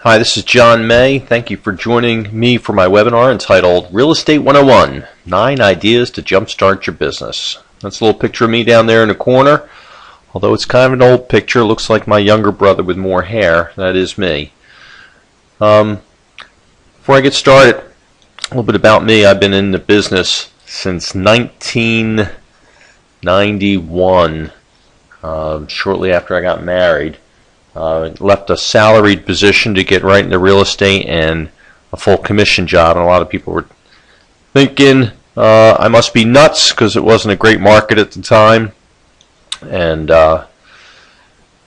Hi, this is Jon May. Thank you for joining me for my webinar entitled Real Estate 101, 9 Ideas to Jumpstart Your Business. That's a little picture of me down there in the corner. Although it's kind of an old picture, it looks like my younger brother with more hair. That is me. Before I get started, a little bit about me. I've been in the business since 1991, shortly after I got married. Left a salaried position to get right into real estate and a full commission job, and a lot of people were thinking I must be nuts because it wasn't a great market at the time. And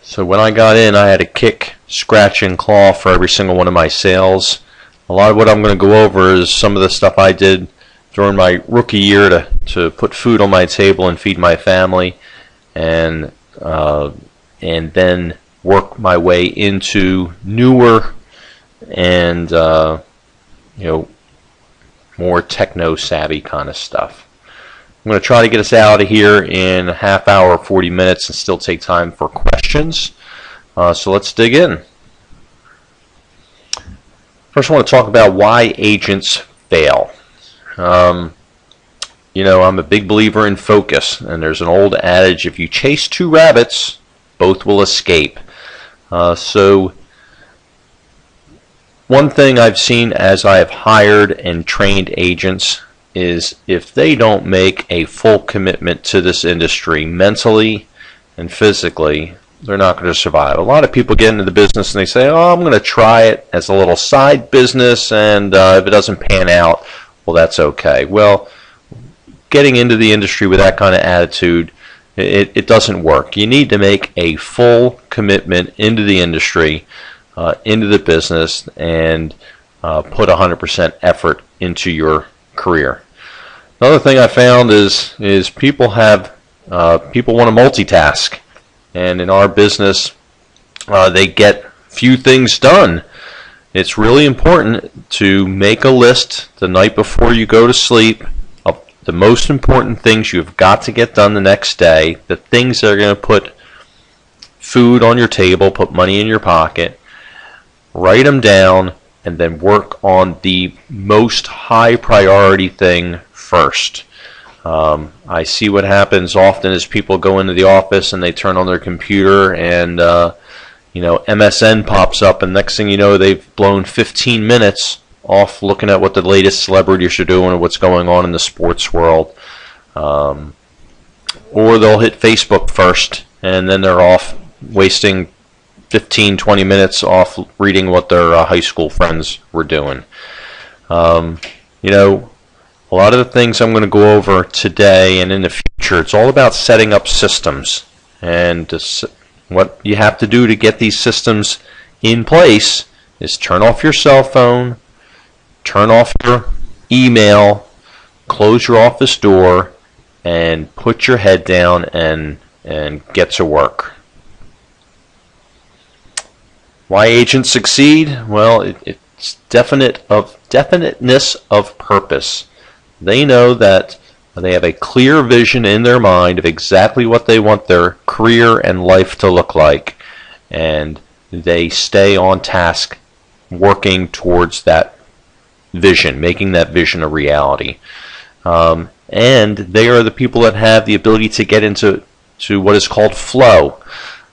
so when I got in, I had to kick, scratch, and claw for every single one of my sales. A lot of what I'm going to go over is some of the stuff I did during my rookie year to put food on my table and feed my family, and then work my way into newer and more techno-savvy kind of stuff. I'm going to try to get us out of here in a half hour, 40 minutes, and still take time for questions. So let's dig in. First, I want to talk about why agents fail. I'm a big believer in focus, and there's an old adage: if you chase two rabbits, both will escape. So one thing I've seen as I have hired and trained agents is if they don't make a full commitment to this industry mentally and physically, they're not going to survive. A lot of people get into the business and they say, oh, I'm going to try it as a little side business, and if it doesn't pan out, well, that's okay. Well, getting into the industry with that kind of attitude, it doesn't work. You need to make a full commitment into the industry, into the business, and put 100% effort into your career. Another thing I found is people want to multitask, and in our business, they get few things done. It's really important to make a list the night before you go to sleep. The most important things you've got to get done the next day, the things that are going to put food on your table, put money in your pocket. Write them down and then work on the most high priority thing first. I see what happens often is people go into the office and they turn on their computer and MSN pops up, and next thing you know, they've blown 15 minutes off looking at what the latest celebrities are doing or what's going on in the sports world. Or they'll hit Facebook first, and then they're off wasting 15-20 minutes off reading what their high school friends were doing. A lot of the things I'm going to go over today and in the future, it's all about setting up systems. And what you have to do to get these systems in place is turn off your cell phone, turn off your email, close your office door, and put your head down and get to work. Why agents succeed? Well, it's definiteness of purpose. They know that they have a clear vision in their mind of exactly what they want their career and life to look like, and they stay on task working towards that vision, making that vision a reality. And they are the people that have the ability to get into what is called flow.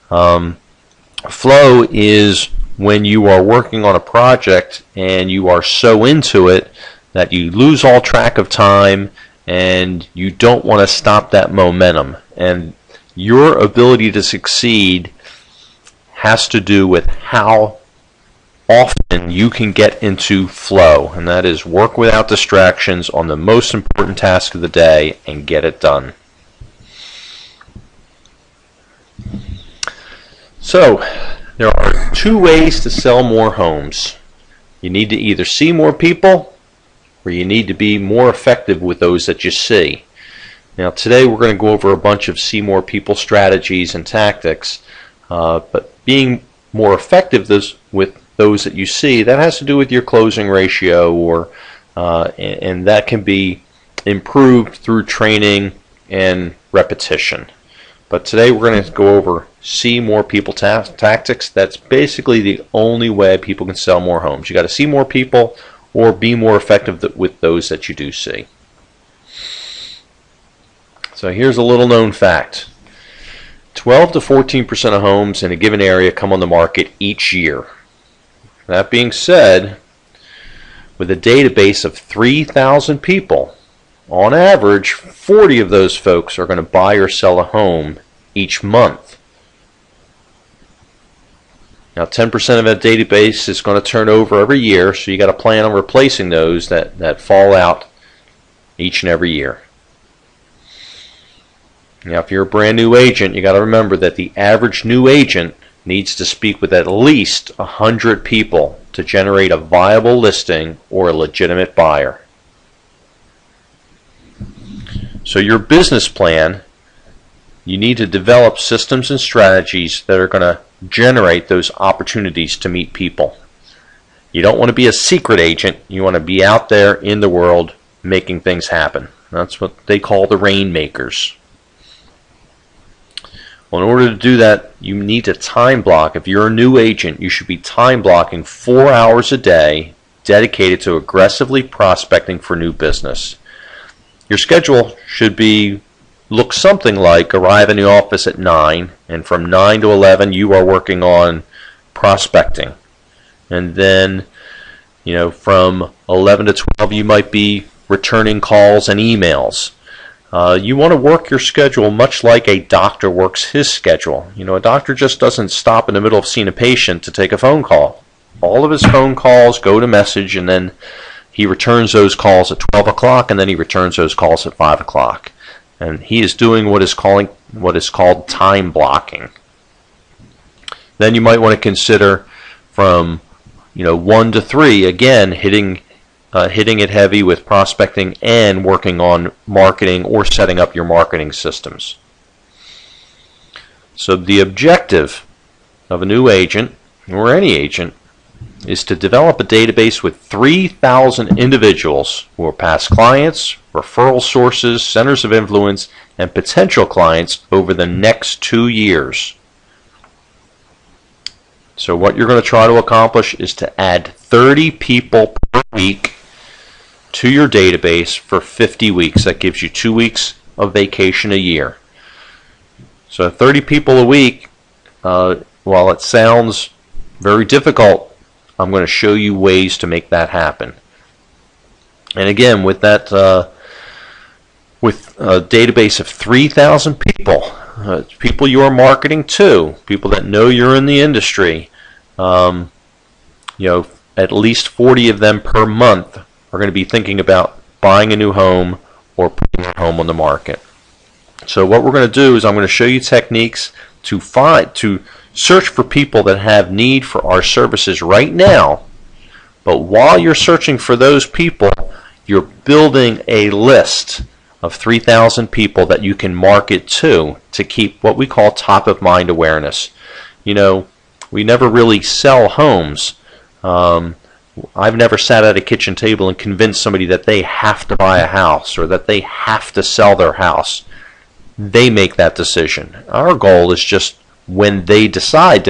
Flow is when you are working on a project and you are so into it that you lose all track of time and you don't want to stop that momentum. And your ability to succeed has to do with how often you can get into flow, and that is work without distractions on the most important task of the day and get it done. So there are 2 ways to sell more homes. You need to either see more people, or you need to be more effective with those that you see. Now today we're going to go over a bunch of see more people strategies and tactics, but being more effective with those that you see, that has to do with your closing ratio, and that can be improved through training and repetition. But today we're going to go over see more people tactics. That's basically the only way people can sell more homes. You got to see more people or be more effective with those that you do see. So here's a little known fact. 12 to 14% of homes in a given area come on the market each year. That being said, with a database of 3,000 people, on average, 40 of those folks are going to buy or sell a home each month. Now, 10% of that database is going to turn over every year, so you got to plan on replacing those that fall out each and every year. Now, if you're a brand new agent, you got to remember that the average new agent needs to speak with at least 100 people to generate a viable listing or a legitimate buyer. So your business plan, you need to develop systems and strategies that are going to generate those opportunities to meet people. You don't want to be a secret agent. You want to be out there in the world making things happen. That's what they call the rainmakers. Well, in order to do that, you need to time block. If you're a new agent, you should be time blocking 4 hours a day dedicated to aggressively prospecting for new business. Your schedule should look something like arrive in the office at 9, and from 9 to 11 you are working on prospecting. And then, from 11 to 12 you might be returning calls and emails. You want to work your schedule much like a doctor works his schedule. A doctor just doesn't stop in the middle of seeing a patient to take a phone call. All of his phone calls go to message, and then he returns those calls at 12 o'clock, and then he returns those calls at 5 o'clock. And he is doing what is called time blocking. Then you might want to consider from 1 to 3, again, hitting it heavy with prospecting and working on marketing or setting up your marketing systems. So the objective of a new agent, or any agent, is to develop a database with 3,000 individuals who are past clients, referral sources, centers of influence, and potential clients over the next 2 years. So what you're going to try to accomplish is to add 30 people per week to your database for 50 weeks. That gives you 2 weeks of vacation a year. So 30 people a week, while it sounds very difficult, I'm going to show you ways to make that happen. And again, with that, with a database of 3,000 people, people you are marketing to, people that know you're in the industry, at least 40 of them per month are going to be thinking about buying a new home or putting their home on the market. So what we're going to do is I'm going to show you techniques to search for people that have need for our services right now. But while you're searching for those people, you're building a list of 3,000 people that you can market to keep what we call top of mind awareness. We never really sell homes. I've never sat at a kitchen table and convinced somebody that they have to buy a house or that they have to sell their house. They make that decision. Our goal is just when they decide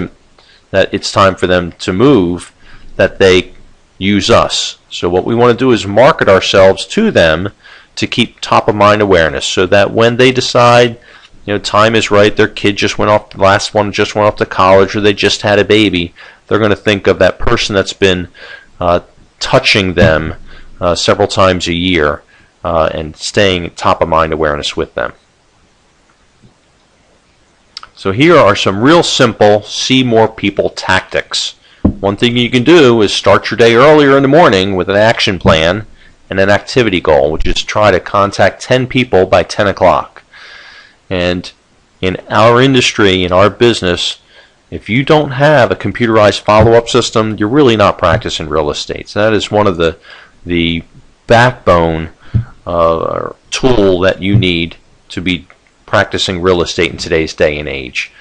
that it's time for them to move, that they use us. So what we want to do is market ourselves to them to keep top of mind awareness, so that when they decide time is right, their kid just went off, the last one just went off to college, or they just had a baby, they're going to think of that person that's been touching them several times a year and staying top of mind awareness with them. So here are some real simple see more people tactics. One thing you can do is start your day earlier in the morning with an action plan and an activity goal, which is try to contact 10 people by 10 o'clock. And in our industry, in our business, if you don't have a computerized follow-up system, you're really not practicing real estate. So that is one of the backbone tool that you need to be practicing real estate in today's day and age.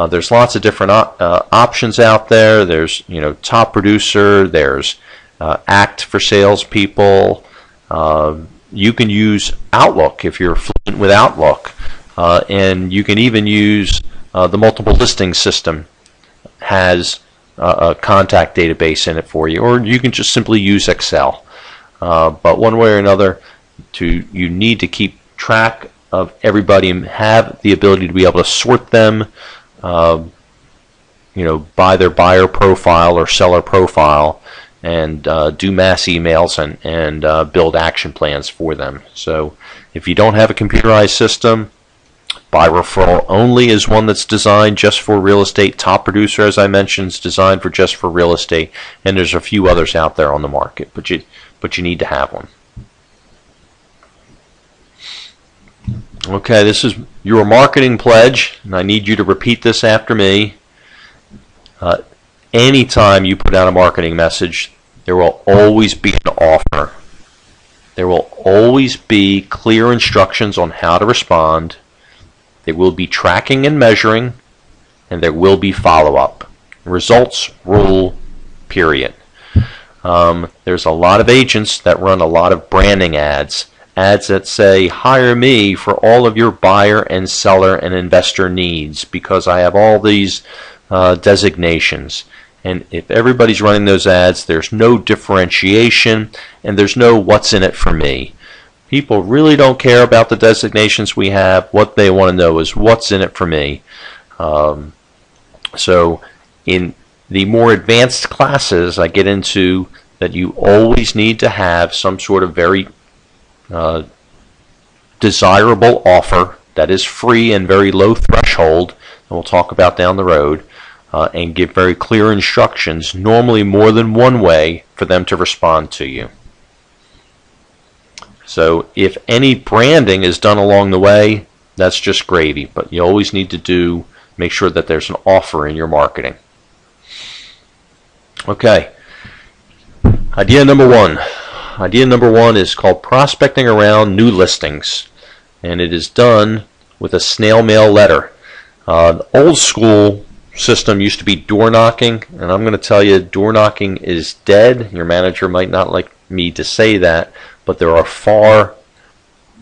There's lots of different options out there. There's Top Producer. There's Act for salespeople. You can use Outlook if you're fluent with Outlook, and you can even use the multiple listing system has a contact database in it for you, or you can just simply use Excel. But one way or another, you need to keep track of everybody and have the ability to be able to sort them, by their buyer profile or seller profile, and do mass emails and build action plans for them. So if you don't have a computerized system, By Referral Only is one that's designed just for real estate. Top Producer, as I mentioned, is designed for just for real estate, and there's a few others out there on the market, but you need to have one. Okay, this is your marketing pledge, and I need you to repeat this after me. Anytime you put out a marketing message, there will always be an offer. There will always be clear instructions on how to respond. There will be tracking and measuring, and there will be follow-up. Results rule, period. There's a lot of agents that run a lot of branding ads that say, hire me for all of your buyer and seller and investor needs because I have all these designations. And if everybody's running those ads, there's no differentiation and there's no what's in it for me. People really don't care about the designations we have. What they want to know is what's in it for me. So in the more advanced classes, I get into that you always need to have some sort of very desirable offer that is free and very low threshold, and we'll talk about down the road, and give very clear instructions, normally more than one way, for them to respond to you. So if any branding is done along the way, that's just gravy, but you always need to make sure that there's an offer in your marketing. Okay, idea number one. Idea number one is called prospecting around new listings, and it is done with a snail mail letter. The old school system used to be door knocking, and I'm going to tell you door knocking is dead. Your manager might not like me to say that, but there are far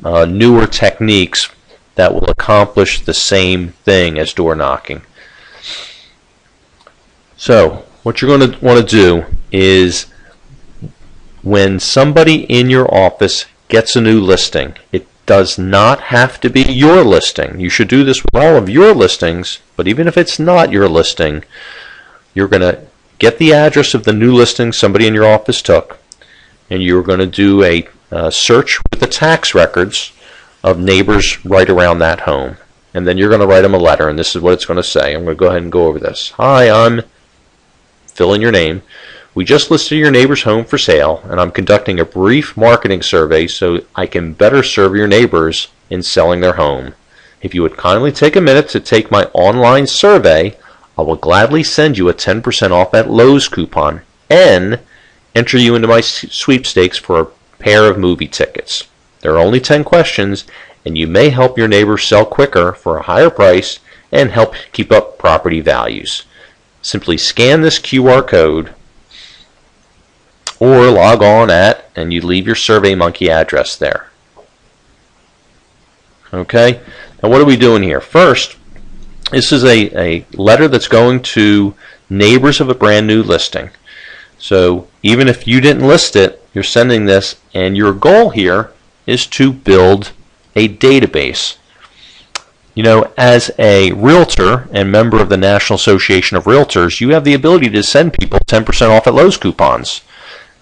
newer techniques that will accomplish the same thing as door knocking. So what you're going to want to do is, when somebody in your office gets a new listing, it does not have to be your listing. You should do this with all of your listings, but even if it's not your listing, you're going to get the address of the new listing somebody in your office took, and you're going to do a search with the tax records of neighbors right around that home. And then you're going to write them a letter, and this is what it's going to say. I'm going to go ahead and go over this. Hi, I'm, fill in your name. We just listed your neighbor's home for sale, and I'm conducting a brief marketing survey so I can better serve your neighbors in selling their home. If you would kindly take a minute to take my online survey, I will gladly send you a 10% off at Lowe's coupon and enter you into my sweepstakes for a pair of movie tickets. There are only 10 questions, and you may help your neighbors sell quicker for a higher price and help keep up property values. Simply scan this QR code or log on at, and you leave your SurveyMonkey address there. Okay, now what are we doing here? First, this is a letter that's going to neighbors of a brand new listing. So even if you didn't list it, you're sending this, and your goal here is to build a database. You know, as a realtor and member of the National Association of Realtors, you have the ability to send people 10% off at Lowe's coupons.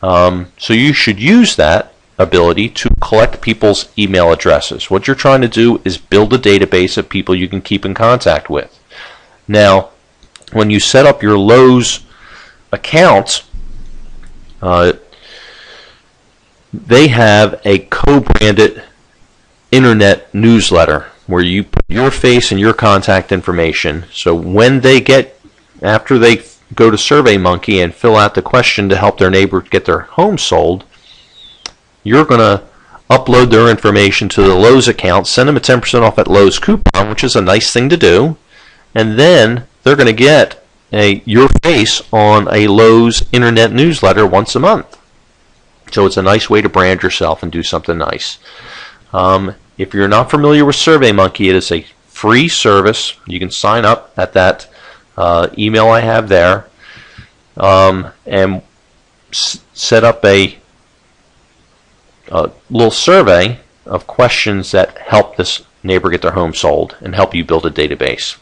So you should use that ability to collect people's email addresses. What you're trying to do is build a database of people you can keep in contact with. Now, when you set up your Lowe's account, they have a co-branded internet newsletter where you put your face and your contact information. So when they get, after they go to SurveyMonkey and fill out the question to help their neighbor get their home sold, you're going to upload their information to the Lowe's account, send them a 10% off at Lowe's coupon, which is a nice thing to do, and then they're going to get your face on a Lowe's internet newsletter once a month. So it's a nice way to brand yourself and do something nice. If you're not familiar with SurveyMonkey, it is a free service. You can sign up at that email I have there, and set up a little survey of questions that help this neighbor get their home sold and help you build a database.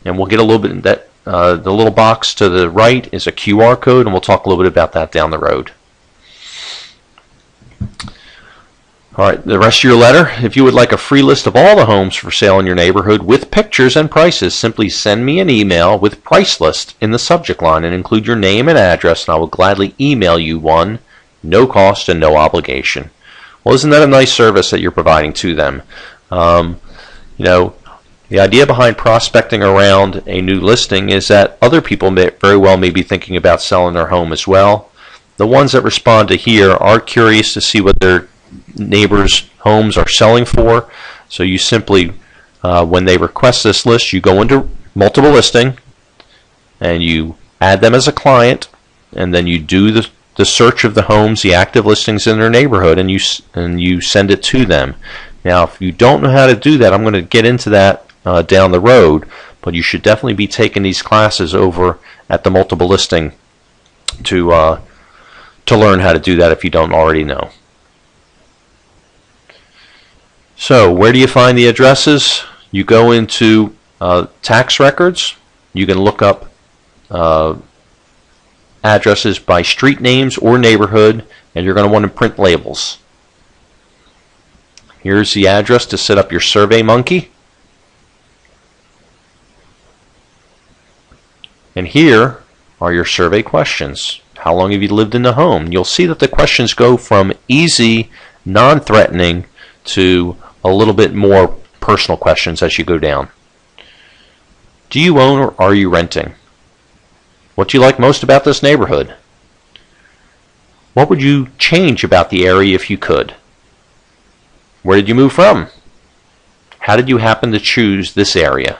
And we'll get a little bit that the little box to the right is a QR code, and we'll talk a little bit about that down the road. All right, the rest of your letter. If you would like a free list of all the homes for sale in your neighborhood with pictures and prices, simply send me an email with price list in the subject line and include your name and address, and I will gladly email you one, no cost and no obligation. Well, isn't that a nice service that you're providing to them? You know, the idea behind prospecting around a new listing is that other people may very well be thinking about selling their home as well. The ones that respond to here are curious to see what their neighbors' homes are selling for. So you simply, when they request this list, you go into multiple listing and you add them as a client, and then you do the search of the homes, the active listings in their neighborhood, and you send it to them. Now, if you don't know how to do that, I'm going to get into that down the road, but you should definitely be taking these classes over at the multiple listing to learn how to do that if you don't already know. So where do you find the addresses? You go into tax records. You can look up addresses by street names or neighborhood, and you're going to want to print labels. Here's the address to set up your SurveyMonkey. And here are your survey questions. How long have you lived in the home? You'll see that the questions go from easy, non-threatening, to a little bit more personal questions as you go down. Do you own or are you renting? What do you like most about this neighborhood? What would you change about the area if you could? Where did you move from? How did you happen to choose this area?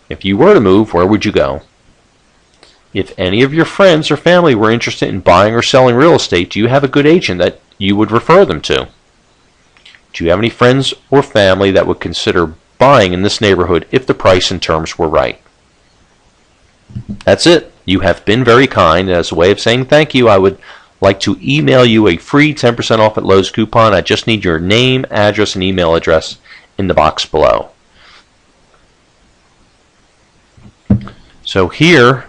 If you were to move, where would you go? If any of your friends or family were interested in buying or selling real estate, do you have a good agent that you would refer them to? Do you have any friends or family that would consider buying in this neighborhood if the price and terms were right? That's it. You have been very kind. As a way of saying thank you, I would like to email you a free 10% off at Lowe's coupon. I just need your name, address, and email address in the box below. So here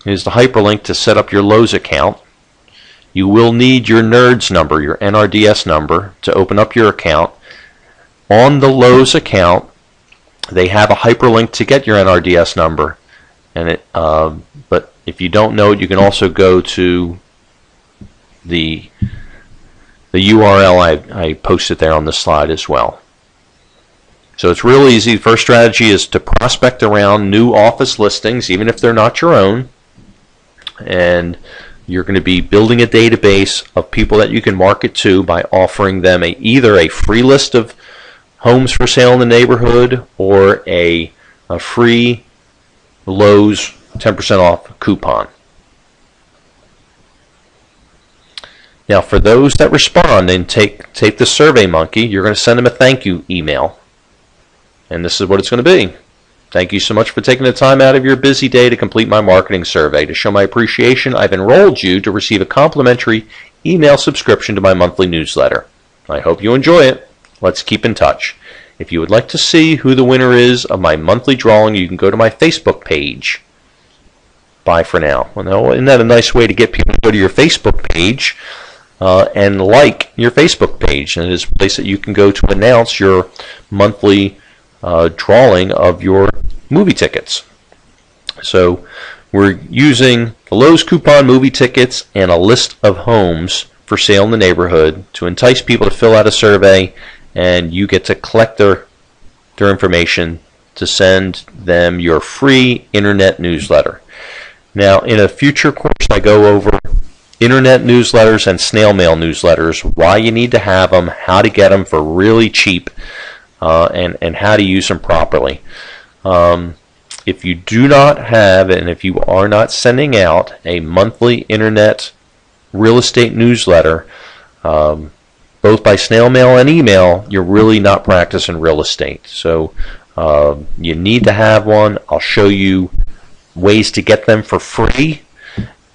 is the hyperlink to set up your Lowe's account. You will need your NERDS number, your NRDS number, to open up your account. On the Lowe's account, they have a hyperlink to get your NRDS number, and but if you don't know it, you can also go to the URL I posted there on the slide as well. So it's real easy. The first strategy is to prospect around new office listings, even if they're not your own, and you're going to be building a database of people that you can market to by offering them either a free list of homes for sale in the neighborhood or a free Lowe's 10% off coupon. Now, for those that respond and take the SurveyMonkey, you're going to send them a thank you email. And this is what it's going to be. Thank you so much for taking the time out of your busy day to complete my marketing survey. To show my appreciation, I've enrolled you to receive a complimentary email subscription to my monthly newsletter. I hope you enjoy it. Let's keep in touch. If you would like to see who the winner is of my monthly drawing, you can go to my Facebook page. Bye for now. Well, isn't that a nice way to get people to go to your Facebook page and like your Facebook page? And it is a place that you can go to announce your monthly drawing of your movie tickets. So we're using the Lowe's coupon, movie tickets, and a list of homes for sale in the neighborhood to entice people to fill out a survey, and you get to collect their information to send them your free internet newsletter. Now, in a future course, I go over internet newsletters and snail mail newsletters, why you need to have them, how to get them for really cheap, and how to use them properly. If you do not have, and if you are not sending out a monthly internet real estate newsletter, both by snail mail and email, you're really not practicing real estate. So you need to have one. I'll show you ways to get them for free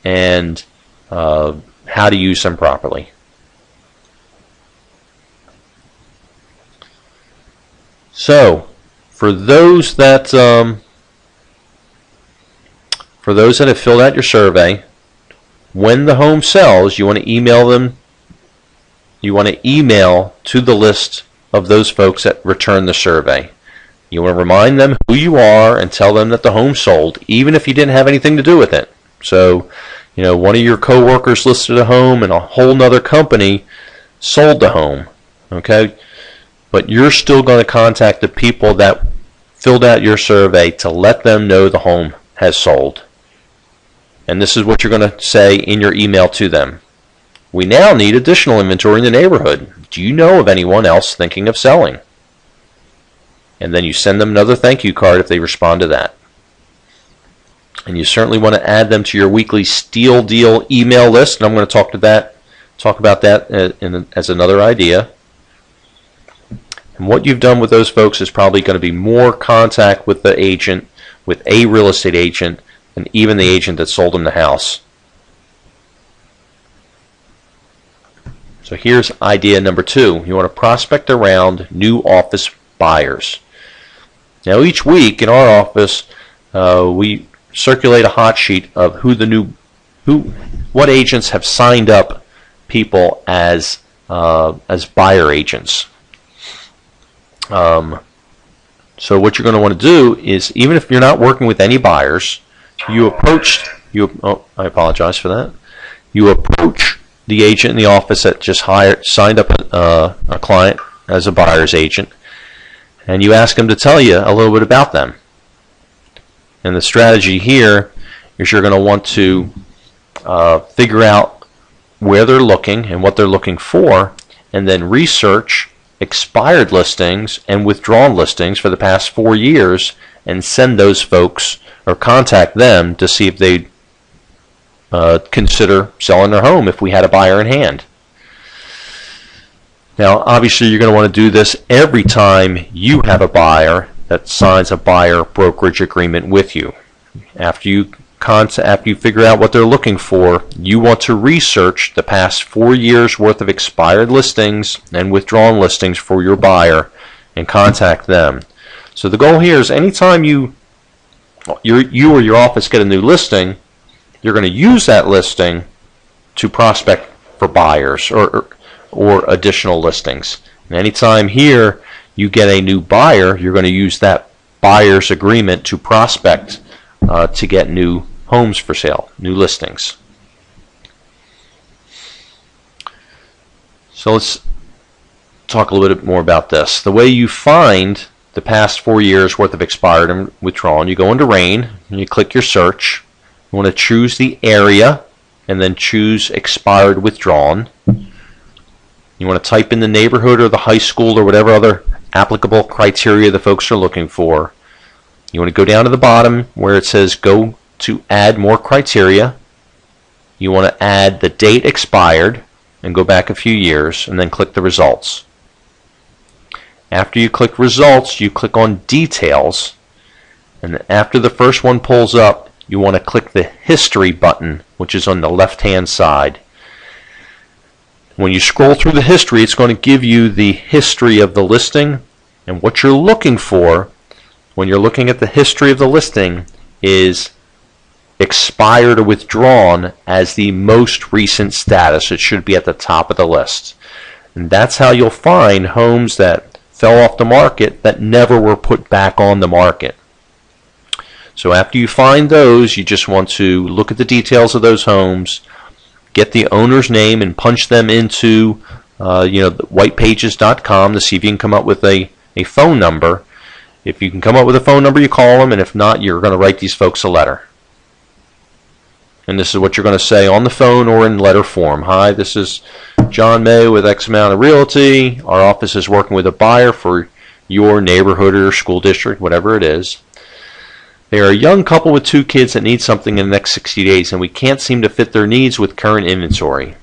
and how to use them properly. So for those that have filled out your survey, when the home sells, you want to email them. You want to email to the list of those folks that returned the survey. You want to remind them who you are and tell them that the home sold, even if you didn't have anything to do with it. So, one of your coworkers listed a home and a whole nother company sold the home. Okay? But you're still going to contact the people that filled out your survey to let them know the home has sold. And this is what you're going to say in your email to them. We now need additional inventory in the neighborhood. Do you know of anyone else thinking of selling? And then you send them another thank you card if they respond to that. And you certainly want to add them to your weekly Steal Deal email list. And I'm going to talk about that as another idea. And what you've done with those folks is probably going to be more contact with the agent, with a real estate agent, than even the agent that sold them the house. So here's idea number 2. You want to prospect around new office buyers. Now each week in our office, we circulate a hot sheet of what agents have signed up people as buyer agents. So what you're going to want to do is, even if you're not working with any buyers, I apologize for that. You approach the agent in the office that just signed up a client as a buyer's agent, and you ask them to tell you a little bit about them. And the strategy here is you're going to want to figure out where they're looking and what they're looking for, and then research expired listings and withdrawn listings for the past 4 years and send those folks or contact them to see if they'd consider selling their home if we had a buyer in hand. Now, obviously, you're going to want to do this every time you have a buyer that signs a buyer brokerage agreement with you. After you figure out what they're looking for, you want to research the past 4 years worth of expired listings and withdrawn listings for your buyer and contact them. So the goal here is anytime you or your office get a new listing, you're going to use that listing to prospect for buyers or additional listings. And anytime here you get a new buyer, you're going to use that buyer's agreement to prospect to get new homes for sale, new listings. So let's talk a little bit more about this. The way you find the past 4 years worth of expired and withdrawn, you go into RAIN and you click your search. You want to choose the area and then choose expired withdrawn. You want to type in the neighborhood or the high school or whatever other applicable criteria the folks are looking for. You want to go down to the bottom where it says go to add more criteria. You want to add the date expired and go back a few years and then click the results. After you click results, you click on details, and after the first one pulls up, you want to click the history button, which is on the left hand side. When you scroll through the history, it's going to give you the history of the listing, and what you're looking for when you're looking at the history of the listing is expired or withdrawn as the most recent status. It should be at the top of the list. And that's how you'll find homes that fell off the market that never were put back on the market. So after you find those, you just want to look at the details of those homes, get the owner's name and punch them into whitepages.com to see if you can come up with a phone number. If you can come up with a phone number, you call them, and if not, you're going to write these folks a letter. And this is what you're going to say on the phone or in letter form. Hi, this is Jon May with X amount of realty. Our office is working with a buyer for your neighborhood or school district, whatever it is. They are a young couple with 2 kids that need something in the next 60 days, and we can't seem to fit their needs with current inventory.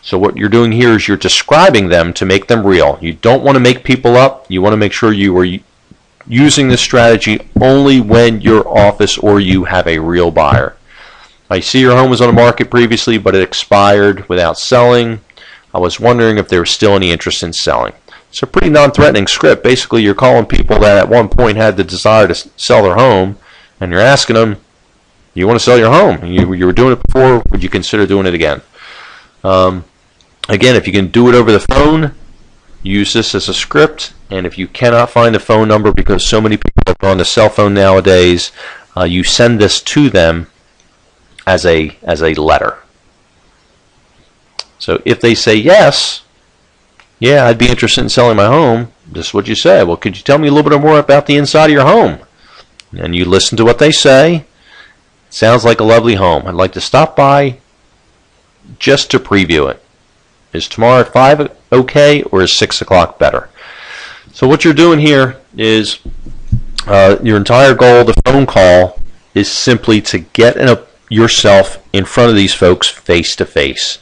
So what you're doing here is you're describing them to make them real. You don't want to make people up. You want to make sure you are using this strategy only when your office or you have a real buyer. I see your home was on the market previously, but it expired without selling. I was wondering if there was still any interest in selling. It's a pretty non-threatening script. Basically, you're calling people that at one point had the desire to sell their home, and you're asking them, you want to sell your home? You were doing it before, would you consider doing it again? Again, if you can do it over the phone, use this as a script. And if you cannot find the phone number, because so many people are on the cell phone nowadays, you send this to them as a letter. So if they say yes, yeah, I'd be interested in selling my home, this is what you say. Well, could you tell me a little bit more about the inside of your home? And you listen to what they say. Sounds like a lovely home. I'd like to stop by just to preview it. Is tomorrow at 5 okay, or is 6 o'clock better? So what you're doing here is your entire goal, the phone call, is simply to get yourself in front of these folks face to face.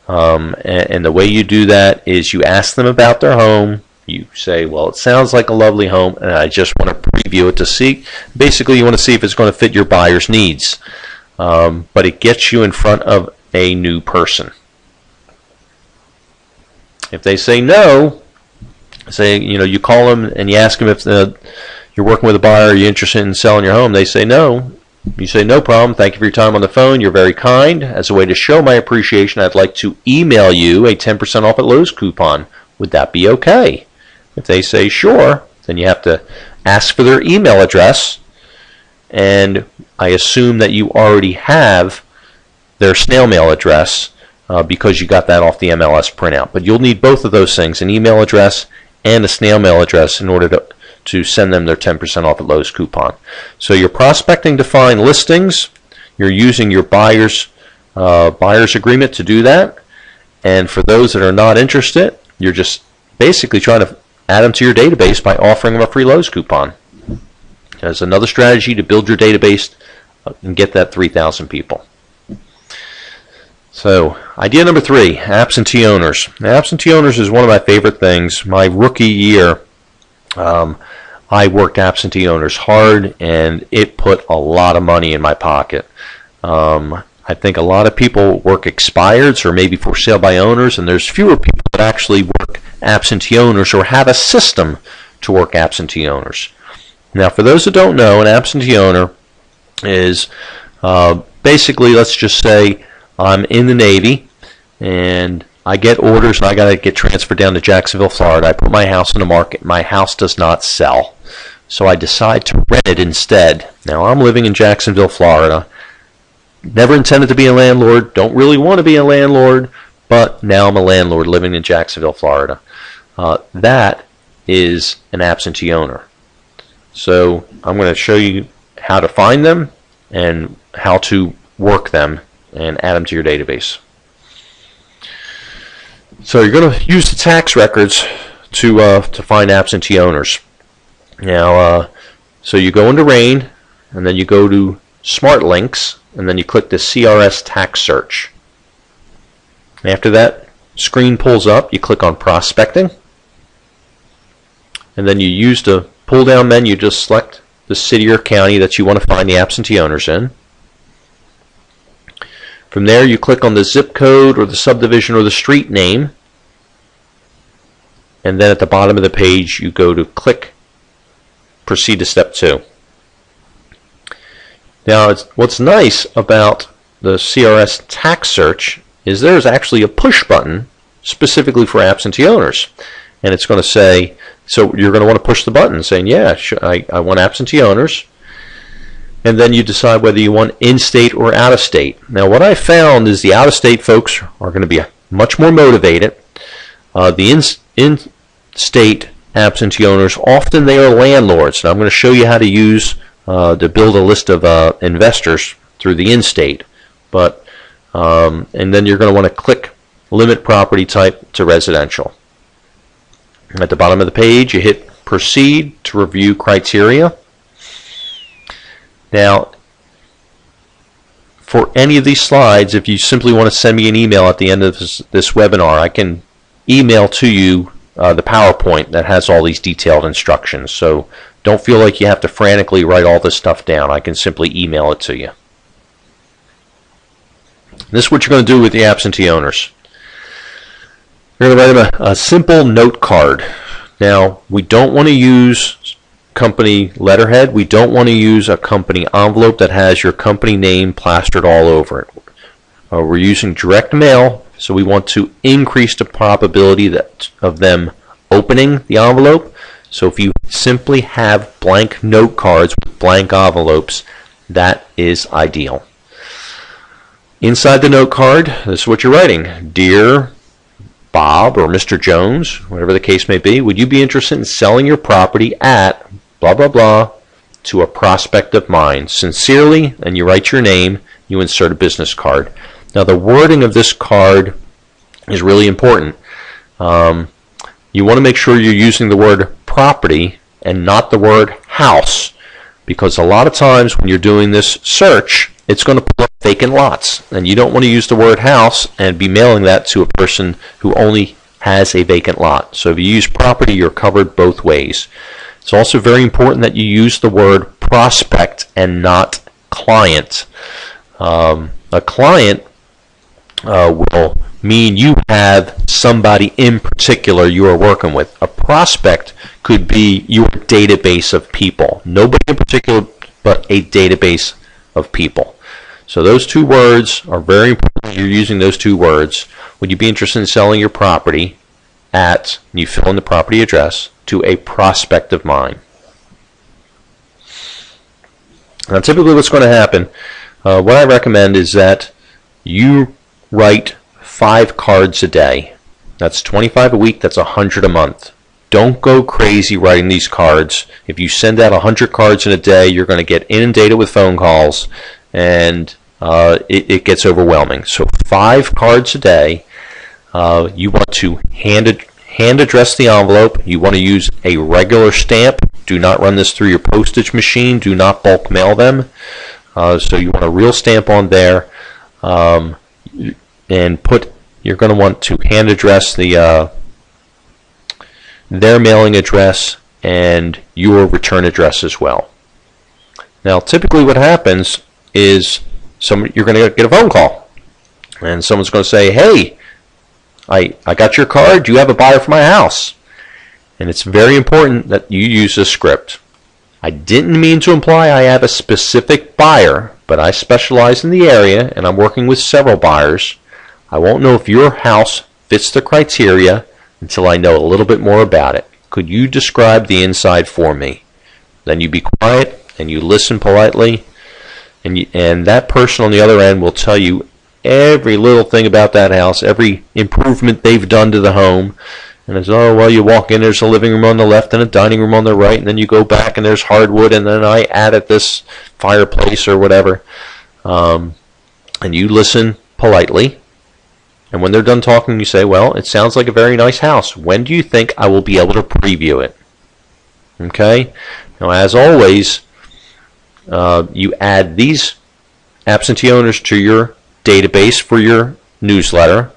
And the way you do that is you ask them about their home. You say, well, it sounds like a lovely home, and I just want to preview it to see. Basically, you want to see if it's going to fit your buyer's needs. But it gets you in front of a new person. If they say no, say, you call them and you ask them if you're working with a buyer, are you interested in selling your home? They say no. You say, no problem. Thank you for your time on the phone. You're very kind. As a way to show my appreciation, I'd like to email you a 10% off at Lowe's coupon. Would that be okay? If they say sure, then you have to ask for their email address. And I assume that you already have their snail mail address because you got that off the MLS printout. But you'll need both of those things, an email address and a snail mail address, in order to send them their 10% off at Lowe's coupon. So you're prospecting to find listings. You're using your buyer's agreement to do that. And for those that are not interested, you're just basically trying to add them to your database by offering them a free Lowe's coupon. There's another strategy to build your database and get that 3,000 people. So, idea number 3, absentee owners. Now, absentee owners is one of my favorite things. My rookie year, I worked absentee owners hard, and it put a lot of money in my pocket. I think a lot of people work expireds or maybe for sale by owners, and there's fewer people that actually work absentee owners or have a system to work absentee owners. Now, for those that don't know, an absentee owner is basically, let's just say I'm in the Navy and I get orders and I got to get transferred down to Jacksonville, Florida. I put my house on the market. My house does not sell. So I decide to rent it instead. Now, I'm living in Jacksonville, Florida. Never intended to be a landlord. Don't really want to be a landlord. But now I'm a landlord living in Jacksonville, Florida. That is an absentee owner. So I'm going to show you how to find them and how to work them and add them to your database. So you're going to use the tax records to find absentee owners. Now, so you go into RAIN, and then you go to Smart Links, and then you click the CRS tax search. After that screen pulls up, you click on Prospecting, and then you use the pull-down menu to select the city or county that you want to find the absentee owners in. From there, you click on the zip code or the subdivision or the street name, and then at the bottom of the page, you go to click Proceed to Step 2. Now, what's nice about the CRS tax search is there's actually a push button specifically for absentee owners. And it's going to say, so you're going to want to push the button saying, yeah, I want absentee owners. And then you decide whether you want in-state or out-of-state. Now, what I found is the out-of-state folks are going to be much more motivated. The in-state absentee owners, often they are landlords. And I'm going to show you how to use to build a list of investors through the in-state. But and then you're going to want to click Limit Property Type to Residential. At the bottom of the page, you hit Proceed to review criteria. Now, for any of these slides, if you simply want to send me an email at the end of this webinar, I can email to you the PowerPoint that has all these detailed instructions. So don't feel like you have to frantically write all this stuff down. I can simply email it to you. This is what you're going to do with the absentee owners. You're going to write them a simple note card. Now, we don't want to use company letterhead. We don't want to use a company envelope that has your company name plastered all over it. We're using direct mail, so we want to increase the probability of them opening the envelope. So if you simply have blank note cards with blank envelopes, that is ideal. Inside the note card, this is what you're writing. Dear Bob or Mr. Jones, whatever the case may be, would you be interested in selling your property at blah, blah, blah to a prospect of mine? Sincerely, and you write your name, you insert a business card. Now, the wording of this card is really important. You want to make sure you're using the word property and not the word house, because a lot of times when you're doing this search, it's going to pull up vacant lots, and you don't want to use the word house and be mailing that to a person who only has a vacant lot. So if you use property, you're covered both ways. It's also very important that you use the word prospect and not client. A client will mean you have somebody in particular you are working with. A prospect could be your database of people. Nobody in particular, but a database of people. So those two words are very important. You're using those two words. Would you be interested in selling your property at, you fill in the property address, to a prospect of mine. Now typically what's going to happen, what I recommend is that you write 5 cards a day. That's 25 a week, that's 100 a month. Don't go crazy writing these cards. If you send out 100 cards in a day, you're going to get inundated with phone calls, and it gets overwhelming. So 5 cards a day. You want to hand address the envelope. You want to use a regular stamp. Do not run this through your postage machine. Do not bulk mail them. So you want a real stamp on there, and you're going to want to hand address their mailing address and your return address as well. Now typically what happens is you're going to get a phone call, and someone's going to say, hey, I got your card, do you have a buyer for my house? And it's very important that you use a script. I didn't mean to imply I have a specific buyer, but I specialize in the area and I'm working with several buyers. I won't know if your house fits the criteria until I know a little bit more about it. Could you describe the inside for me? Then you be quiet and you listen politely, and that person on the other end will tell you every little thing about that house, every improvement they've done to the home. And it's, oh, well, you walk in, there's a living room on the left and a dining room on the right, and then you go back and there's hardwood, and then I added this fireplace or whatever. And you listen politely. And when they're done talking, you say, well, it sounds like a very nice house. When do you think I will be able to preview it? Okay? Now, as always, you add these absentee owners to your database for your newsletter,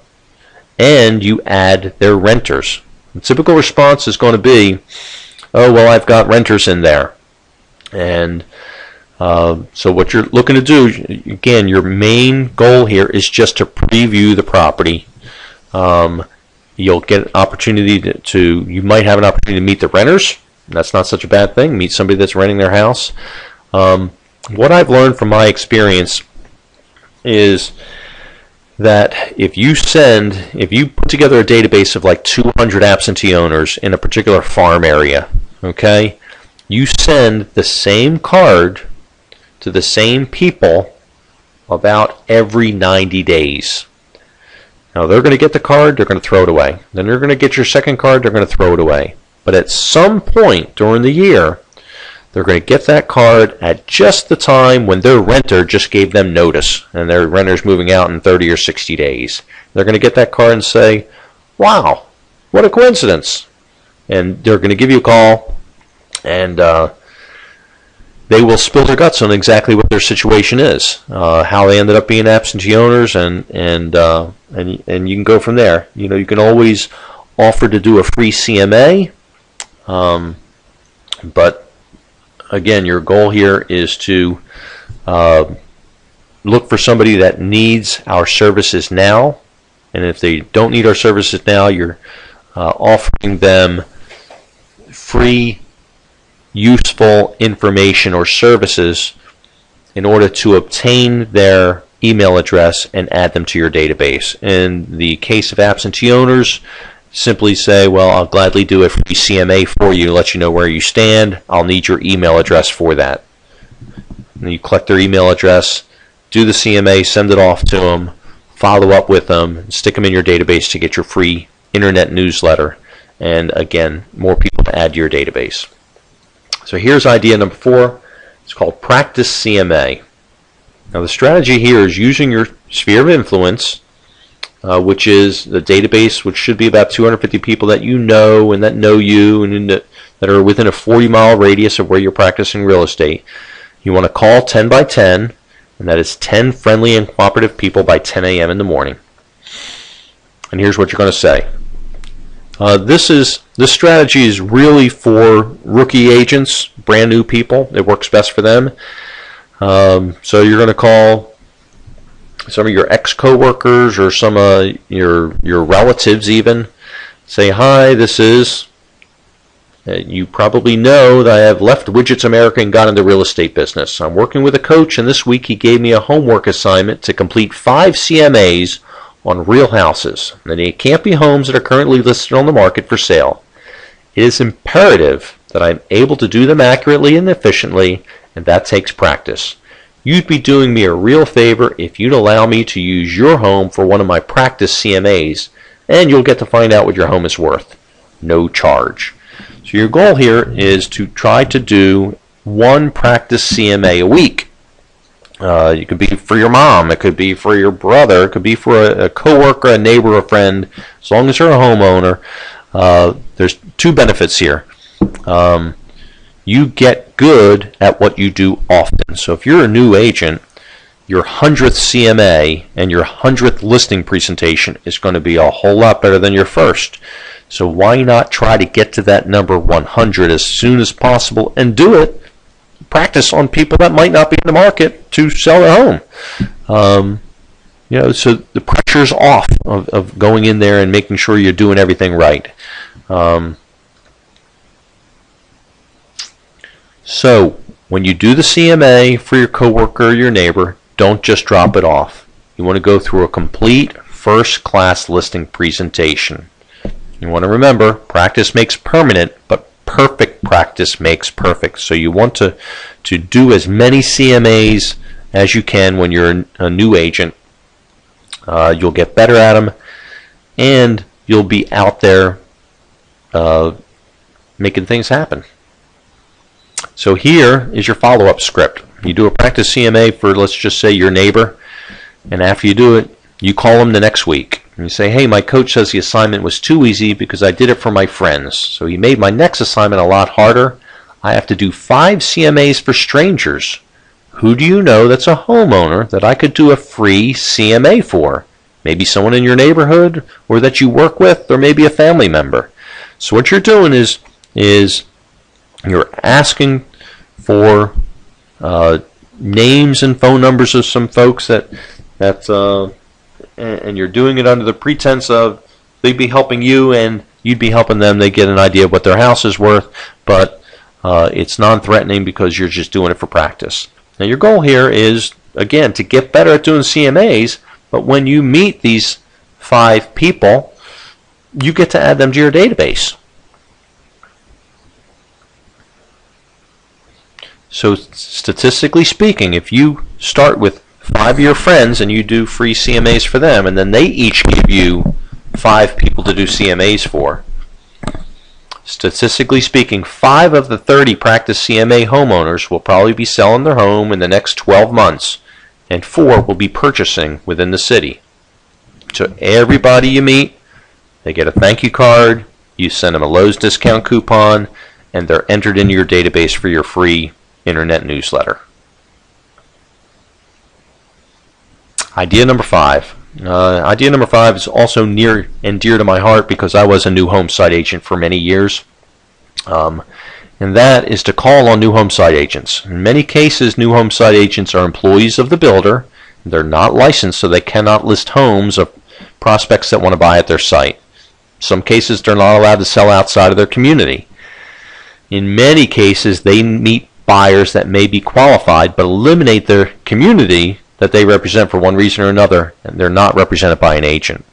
and you add their renters. The typical response is going to be, oh, well, I've got renters in there. And so what you're looking to do, again, your main goal here is just to preview the property. You'll get an opportunity you might have an opportunity to meet the renters. That's not such a bad thing. Meet somebody that's renting their house. What I've learned from my experience is that if you put together a database of like 200 absentee owners in a particular farm area, okay, you send the same card to the same people about every 90 days. Now they're going to get the card, they're going to throw it away. Then they're going to get your second card, they're going to throw it away. But at some point during the year, they're going to get that card at just the time when their renter just gave them notice and their renter's moving out in 30 or 60 days. They're going to get that card and say, wow, what a coincidence. And they're going to give you a call, and they will spill their guts on exactly what their situation is, how they ended up being absentee owners, and you can go from there. You know, you can always offer to do a free CMA, but again, your goal here is to look for somebody that needs our services now, and if they don't need our services now, you're offering them free, useful information or services in order to obtain their email address and add them to your database. In the case of absentee owners, simply say, well, I'll gladly do a free CMA for you, let you know where you stand. I'll need your email address for that. And you collect their email address, do the CMA, send it off to them, follow up with them, stick them in your database to get your free internet newsletter. And again, more people to add to your database. So here's idea number 4. It's called Practice CMA. Now the strategy here is using your sphere of influence, which is the database, which should be about 250 people that you know and that know you and that are within a 40-mile radius of where you're practicing real estate. You want to call 10 by 10, and that is 10 friendly and cooperative people by 10 a.m. in the morning. And here's what you're going to say. This strategy is really for rookie agents, brand new people. It works best for them. So you're going to call some of your ex-coworkers or some of your relatives even. Say, hi, this is, you probably know that I have left Widgets America and got into the real estate business. I'm working with a coach, and this week he gave me a homework assignment to complete 5 CMAs on real houses. And they can't be homes that are currently listed on the market for sale. It is imperative that I'm able to do them accurately and efficiently, and that takes practice. You'd be doing me a real favor if you'd allow me to use your home for one of my practice CMAs, and you'll get to find out what your home is worth. No charge. So your goal here is to try to do 1 practice CMA a week. It could be for your mom, it could be for your brother, it could be for a coworker, a neighbor, a friend. As long as you're a homeowner, there's 2 benefits here. You get good at what you do often. So if you're a new agent, your 100th CMA and your 100th listing presentation is going to be a whole lot better than your first. So why not try to get to that number 100 as soon as possible and do it? Practice on people that might not be in the market to sell their home. You know, so the pressure's off of going in there and making sure you're doing everything right. So when you do the CMA for your coworker or your neighbor, don't just drop it off. You want to go through a complete first-class listing presentation. You want to remember, practice makes permanent, but perfect practice makes perfect. So you want to do as many CMAs as you can when you're a new agent. You'll get better at them, and you'll be out there making things happen. So here is your follow-up script. You do a practice CMA for, let's just say, your neighbor, and after you do it, you call them the next week. And you say, hey, my coach says the assignment was too easy because I did it for my friends. So he made my next assignment a lot harder. I have to do 5 CMAs for strangers. Who do you know that's a homeowner that I could do a free CMA for? Maybe someone in your neighborhood, or that you work with, or maybe a family member. So what you're doing is you're asking for names and phone numbers of some folks and you're doing it under the pretense of they'd be helping you and you'd be helping them. They get an idea of what their house is worth, but it's non-threatening because you're just doing it for practice. Now your goal here is, again, to get better at doing CMAs, but when you meet these 5 people, you get to add them to your database. So statistically speaking, if you start with 5 of your friends and you do free CMAs for them, and then they each give you 5 people to do CMAs for, statistically speaking, 5 of the 30 practice CMA homeowners will probably be selling their home in the next 12 months, and 4 will be purchasing within the city. So everybody you meet, they get a thank you card, you send them a Lowe's discount coupon, and they're entered into your database for your free internet newsletter. Idea number 5. Idea number 5 is also near and dear to my heart because I was a new home site agent for many years. And that is to call on new home site agents. In many cases, new home site agents are employees of the builder. They're not licensed, so they cannot list homes of prospects that want to buy at their site. In some cases, they're not allowed to sell outside of their community. In many cases, they meet buyers that may be qualified but eliminate their community that they represent for one reason or another, and they're not represented by an agent.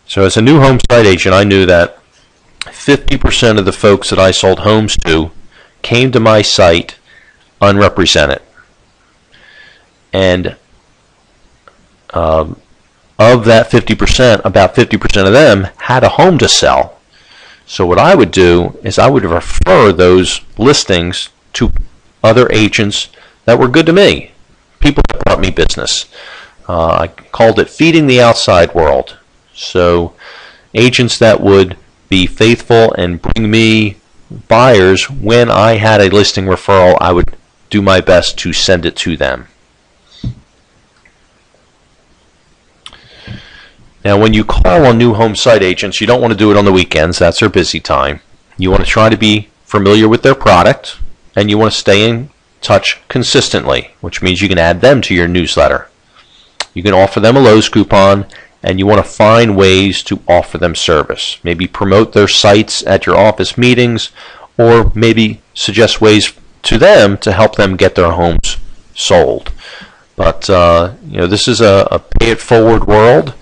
So as a new home site agent, I knew that 50% of the folks that I sold homes to came to my site unrepresented. And of that 50%, about 50% of them had a home to sell. So what I would do is I would refer those listings to other agents that were good to me, people that brought me business. I called it feeding the outside world. So agents that would be faithful and bring me buyers when I had a listing referral, I would do my best to send it to them. Now, when you call on new home site agents, you don't want to do it on the weekends. That's their busy time. You want to try to be familiar with their product, and you want to stay in touch consistently, which means you can add them to your newsletter. You can offer them a Lowe's coupon, and you want to find ways to offer them service. Maybe promote their sites at your office meetings, or maybe suggest ways to them to help them get their homes sold. But this is a pay-it-forward world.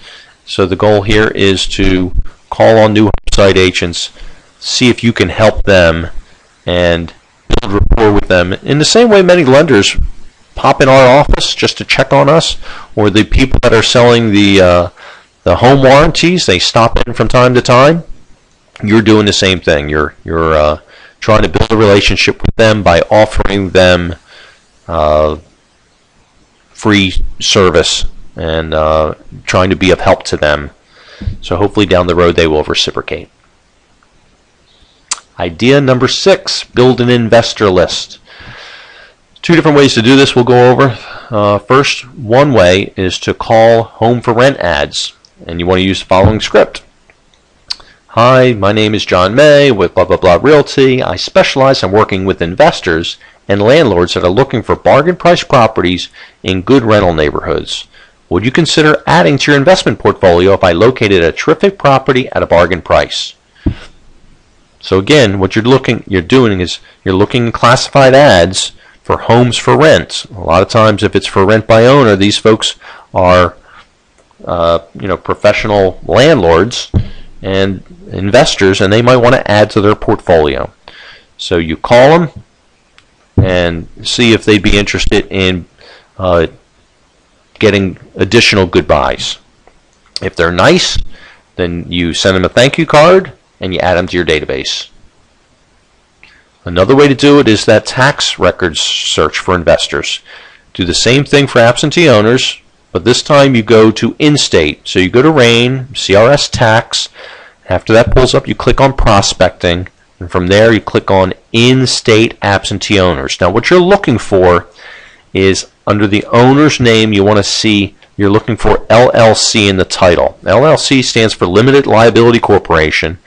So the goal here is to call on new site agents, see if you can help them and build rapport with them. In the same way many lenders pop in our office just to check on us, or the people that are selling the home warranties, they stop in from time to time. You're doing the same thing. You're trying to build a relationship with them by offering them free service and trying to be of help to them. So hopefully down the road they will reciprocate. Idea number 6, build an investor list. 2 different ways to do this we'll go over. First, one way is to call home for rent ads, and you want to use the following script. Hi, my name is Jon May with blah blah blah Realty. I specialize in working with investors and landlords that are looking for bargain price properties in good rental neighborhoods. Would you consider adding to your investment portfolio if I located a terrific property at a bargain price? So again, what you're doing is you're looking at classified ads for homes for rent. A lot of times, if it's for rent by owner, these folks are professional landlords and investors, and they might want to add to their portfolio. So you call them and see if they'd be interested in getting additional good buys. If they're nice, then you send them a thank you card and you add them to your database. Another way to do it is that tax records search for investors. Do the same thing for absentee owners, but this time you go to in-state. So you go to RAIN, CRS Tax. After that pulls up, you click on Prospecting, and from there you click on in-state absentee owners. Now what you're looking for is under the owner's name, you're looking for LLC in the title. LLC stands for Limited Liability Corporation,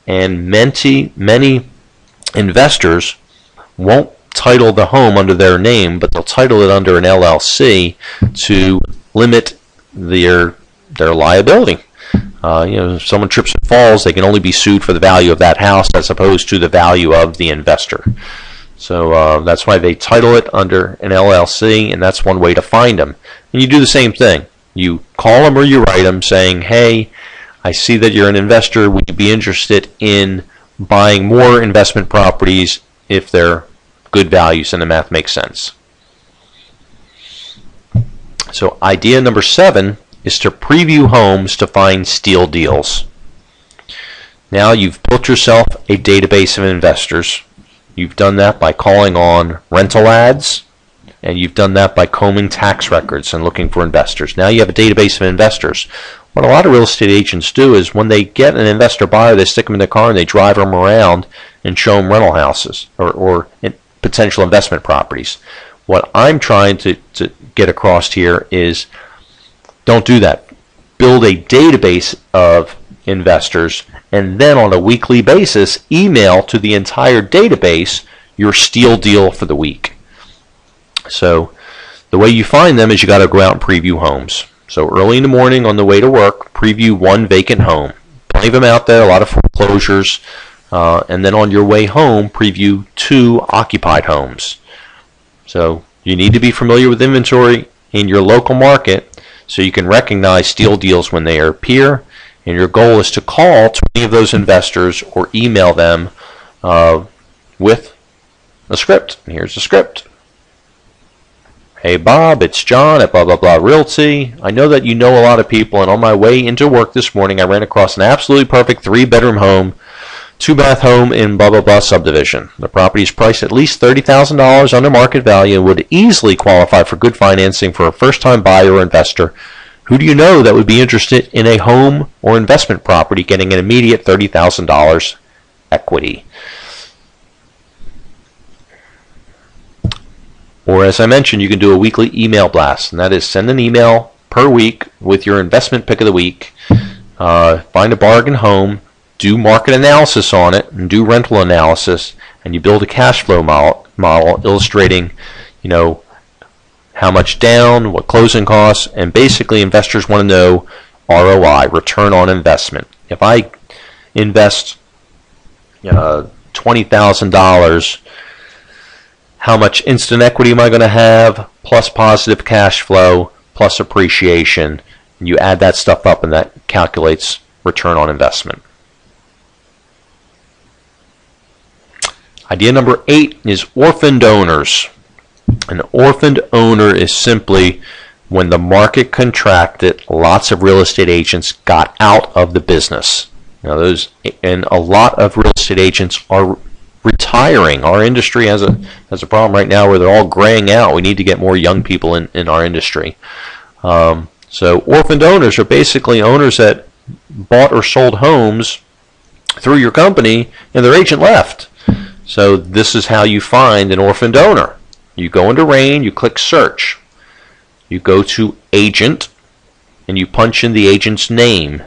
and many investors won't title the home under their name, but they'll title it under an LLC to limit their liability. If someone trips and falls, they can only be sued for the value of that house as opposed to the value of the investor. So that's why they title it under an LLC, and that's one way to find them. And you do the same thing. You call them or you write them saying, hey, I see that you're an investor. Would you be interested in buying more investment properties if they're good values and the math makes sense? So idea number 7 is to preview homes to find steal deals. Now you've built yourself a database of investors. You've done that by calling on rental ads, and you've done that by combing tax records and looking for investors. Now you have a database of investors. What a lot of real estate agents do is when they get an investor buyer, they stick them in their car and they drive them around and show them rental houses or potential investment properties. What I'm trying to get across here is don't do that. Build a database of investors, and then on a weekly basis, email to the entire database your steal deal for the week. So the way you find them is you got to go out and preview homes. So early in the morning on the way to work, preview one vacant home. Plenty of them out there, a lot of foreclosures. And then on your way home, preview 2 occupied homes. So you need to be familiar with inventory in your local market so you can recognize steal deals when they appear. And your goal is to call 20 of those investors or email them with a script. And here's the script. Hey Bob, it's John at blah blah blah Realty. I know that you know a lot of people, and on my way into work this morning I ran across an absolutely perfect 3-bedroom home, 2-bath home in blah blah blah subdivision. The property is priced at least $30,000 under market value and would easily qualify for good financing for a first-time buyer or investor. Who do you know that would be interested in a home or investment property getting an immediate $30,000 equity? Or as I mentioned, you can do a weekly email blast, and that is send an email per week with your investment pick of the week, find a bargain home, do market analysis on it, and do rental analysis, and you build a cash flow model illustrating, how much down, what closing costs, and basically investors want to know ROI, return on investment. If I invest $20,000, how much instant equity am I going to have, plus positive cash flow, plus appreciation. And you add that stuff up and that calculates return on investment. Idea number 8 is orphaned owners. An orphaned owner is simply when the market contracted, lots of real estate agents got out of the business. Now and a lot of real estate agents are retiring. Our industry has a problem right now where they're all graying out. We need to get more young people in our industry. So orphaned owners are basically owners that bought or sold homes through your company and their agent left. So this is how you find an orphaned owner. You go into RAIN, you click search. You go to agent and you punch in the agent's name.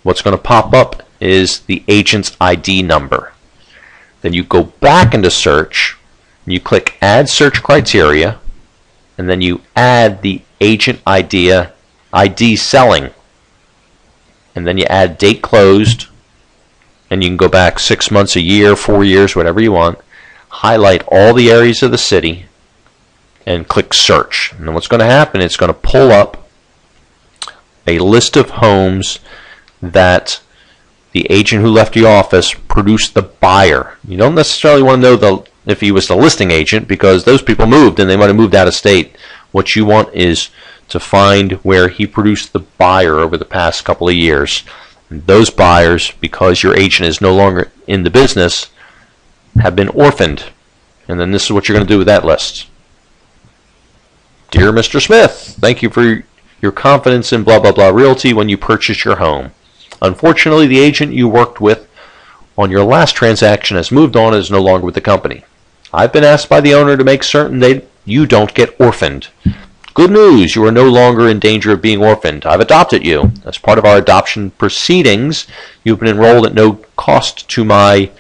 What's going to pop up is the agent's ID number. Then you go back into search, and you click add search criteria, and then you add the agent ID selling. And then you add date closed, and you can go back 6 months, a year, 4 years, whatever you want. Highlight all the areas of the city, and click search. And then what's going to happen, it's going to pull up a list of homes that the agent who left the office produced the buyer. You don't necessarily want to know if he was the listing agent because those people moved and they might have moved out of state. What you want is to find where he produced the buyer over the past couple of years. And those buyers, because your agent is no longer in the business, have been orphaned. And then this is what you're going to do with that list. Dear Mr. Smith, thank you for your confidence in blah blah blah Realty when you purchased your home. Unfortunately, the agent you worked with on your last transaction has moved on and is no longer with the company. I've been asked by the owner to make certain that you don't get orphaned. Good news, you are no longer in danger of being orphaned. I've adopted you. As part of our adoption proceedings, you've been enrolled at no cost to my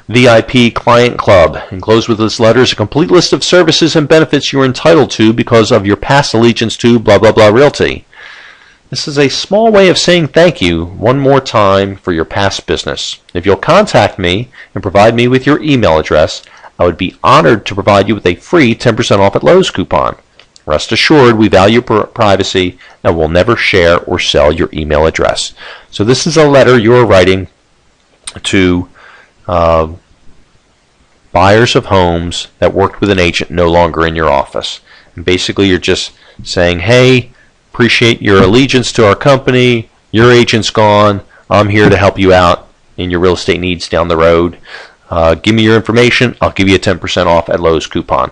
VIP client club. Enclosed with this letter is a complete list of services and benefits you are entitled to because of your past allegiance to blah blah blah Realty. This is a small way of saying thank you one more time for your past business. If you'll contact me and provide me with your email address, I would be honored to provide you with a free 10% off at Lowe's coupon. Rest assured, we value privacy and will never share or sell your email address. So this is a letter you're writing to buyers of homes that worked with an agent no longer in your office. And basically you're just saying, hey, appreciate your allegiance to our company. Your agent's gone. I'm here to help you out in your real estate needs down the road. Give me your information. I'll give you a 10% off at Lowe's coupon.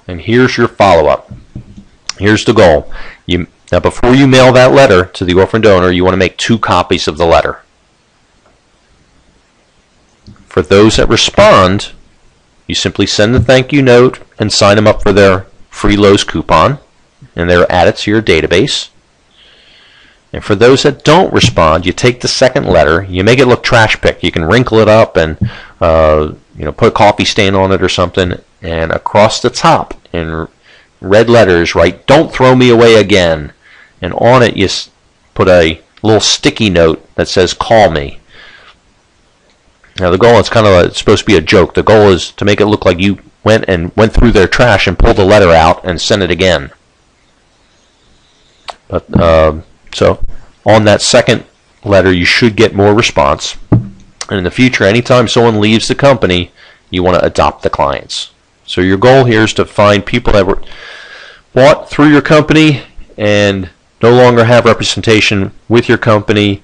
And here's your follow-up. Here's the goal. Now, before you mail that letter to the orphaned owner, you want to make 2 copies of the letter. For those that respond, you simply send the thank you note and sign them up for their free Lowe's coupon, and they're added to your database. And for those that don't respond, you take the second letter, you make it look trash picked. You can wrinkle it up and put a coffee stain on it or something, and across the top in red letters write, "Don't throw me away again." And on it you put a little sticky note that says, "Call me." Now the goal is it's supposed to be a joke. The goal is to make it look like you went through their trash and pulled the letter out and sent it again. But so on that second letter, you should get more response. And in the future, anytime someone leaves the company, you want to adopt the clients. So your goal here is to find people that were bought through your company and no longer have representation with your company,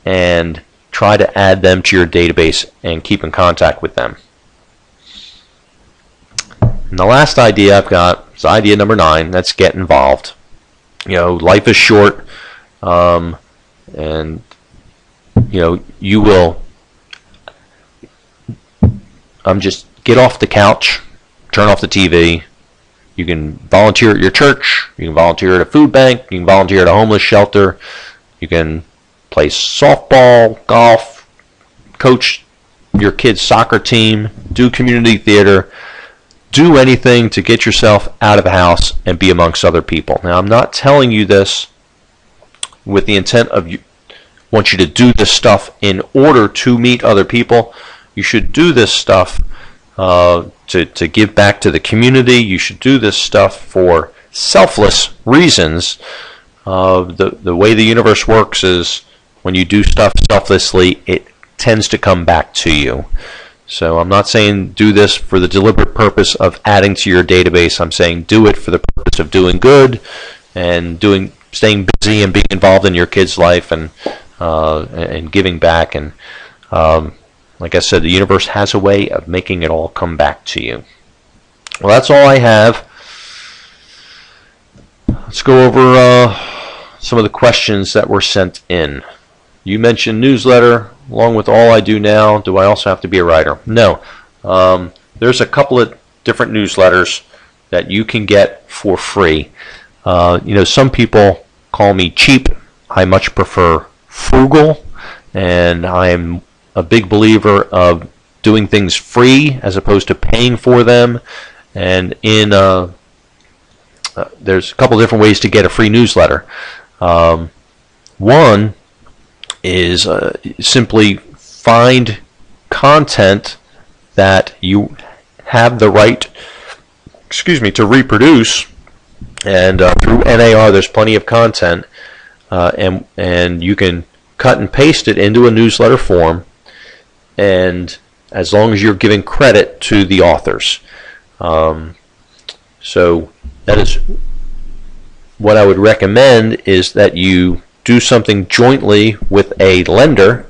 and try to add them to your database and keep in contact with them. And the last idea I've got is idea number 9. That's get involved. Life is short, and you will. Just get off the couch, turn off the TV. You can volunteer at your church. You can volunteer at a food bank. You can volunteer at a homeless shelter. You can play softball, golf, coach your kid's soccer team, do community theater, do anything to get yourself out of the house and be amongst other people. Now, I'm not telling you this with the intent of want you to do this stuff in order to meet other people. You should do this stuff to give back to the community. You should do this stuff for selfless reasons. The way the universe works is when you do stuff selflessly, it tends to come back to you. So I'm not saying do this for the deliberate purpose of adding to your database. I'm saying do it for the purpose of doing good and staying busy and being involved in your kid's life and giving back. And like I said, the universe has a way of making it all come back to you. Well, that's all I have. Let's go over some of the questions that were sent in. You mentioned newsletter. Along with all I do now, do I also have to be a writer? No. There's a couple of different newsletters that you can get for free. Some people call me cheap. I much prefer frugal, and I'm a big believer of doing things free as opposed to paying for them. And there's a couple different ways to get a free newsletter. One is simply find content that you have the right, to reproduce. And through NAR, there's plenty of content, and you can cut and paste it into a newsletter form. And as long as you're giving credit to the authors, so that is what I would recommend, is that you do something jointly with a lender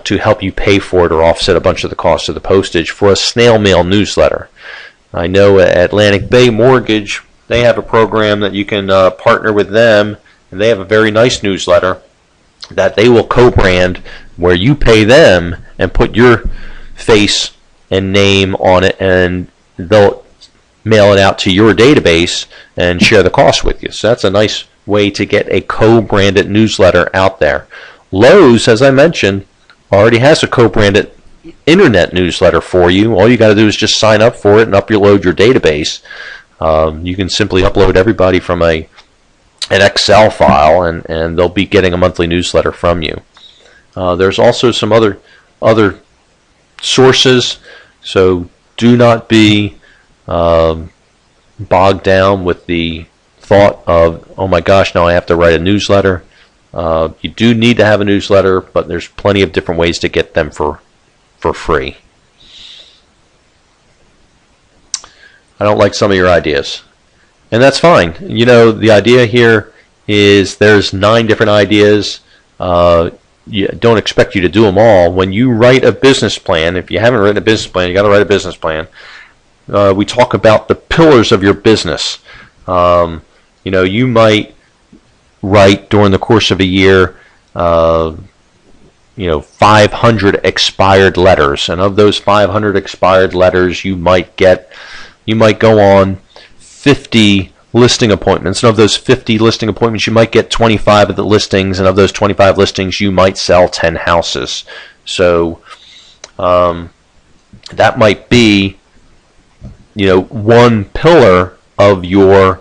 to help you pay for it or offset a bunch of the cost of the postage for a snail mail newsletter. I know at Atlantic Bay Mortgage, they have a program that you can partner with them, and they have a very nice newsletter that they will co-brand, where you pay them and put your face and name on it, and they'll mail it out to your database and share the cost with you. So that's a nice way to get a co-branded newsletter out there. Lowe's, as I mentioned, already has a co-branded internet newsletter for you. All you got to do is just sign up for it and upload your database. You can simply upload everybody from an Excel file, and they'll be getting a monthly newsletter from you. There's also some other sources, so do not be bogged down with the thought of, oh my gosh, now I have to write a newsletter. You do need to have a newsletter, but there's plenty of different ways to get them for free. I don't like some of your ideas, and that's fine. The idea here is there's 9 different ideas. Don't expect you to do them all. When you write a business plan, if you haven't written a business plan, you got to write a business plan. We talk about the pillars of your business. You might write during the course of a year, 500 expired letters, and of those 500 expired letters, you might go on 50 listing appointments, and of those 50 listing appointments, you might get 25 of the listings, and of those 25 listings, you might sell 10 houses. So that might be one pillar of your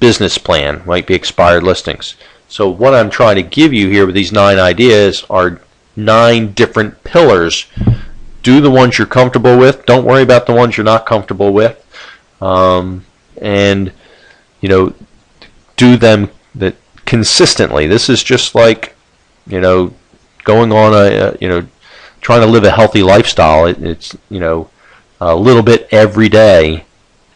business plan, might be expired listings. So what I'm trying to give you here with these 9 ideas are 9 different pillars. Do the ones you're comfortable with. Don't worry about the ones you're not comfortable with. And do them consistently. This is just like going on trying to live a healthy lifestyle. It's a little bit every day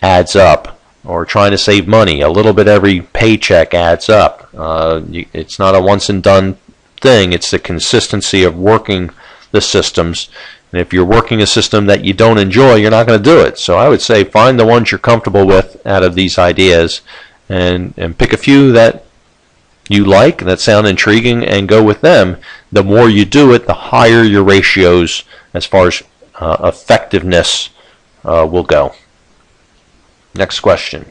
adds up. Or trying to save money, a little bit every paycheck adds up. It's not a once and done thing. It's the consistency of working the systems. And if you're working a system that you don't enjoy, you're not going to do it. So I would say find the ones you're comfortable with out of these ideas, and pick a few that you like, that sound intriguing, and go with them. The more you do it, the higher your ratios as far as effectiveness will go. Next question.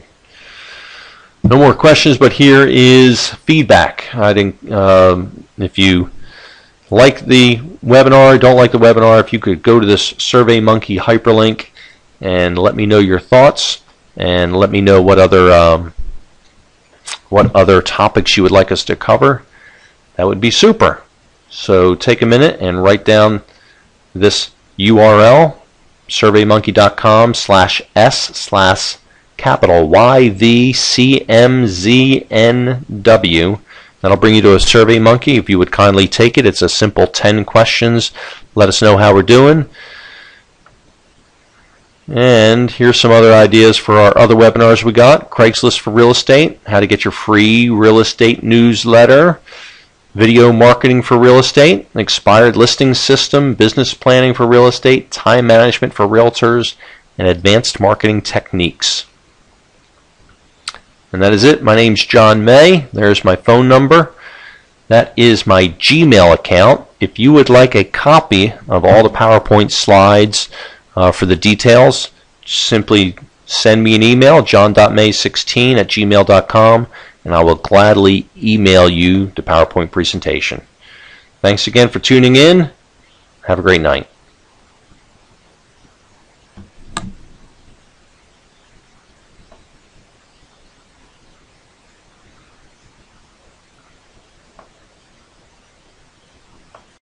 No more questions, but here is feedback. I think if you like the webinar, don't like the webinar, if you could go to this SurveyMonkey hyperlink and let me know your thoughts, and let me know what other topics you would like us to cover. That would be super. So take a minute and write down this URL, surveymonkey.com/s/capital YVCMZNW. That'll bring you to a SurveyMonkey. If you would kindly take it, it's a simple 10 questions. Let us know how we're doing. And here's some other ideas for our other webinars we got. Craigslist for real estate, how to get your free real estate newsletter, video marketing for real estate, expired listing system, business planning for real estate, time management for realtors, and advanced marketing techniques. And that is it. My name's Jon May. There's my phone number. That is my Gmail account. If you would like a copy of all the PowerPoint slides for the details, simply send me an email, john.may16@gmail.com, and I will gladly email you the PowerPoint presentation. Thanks again for tuning in. Have a great night.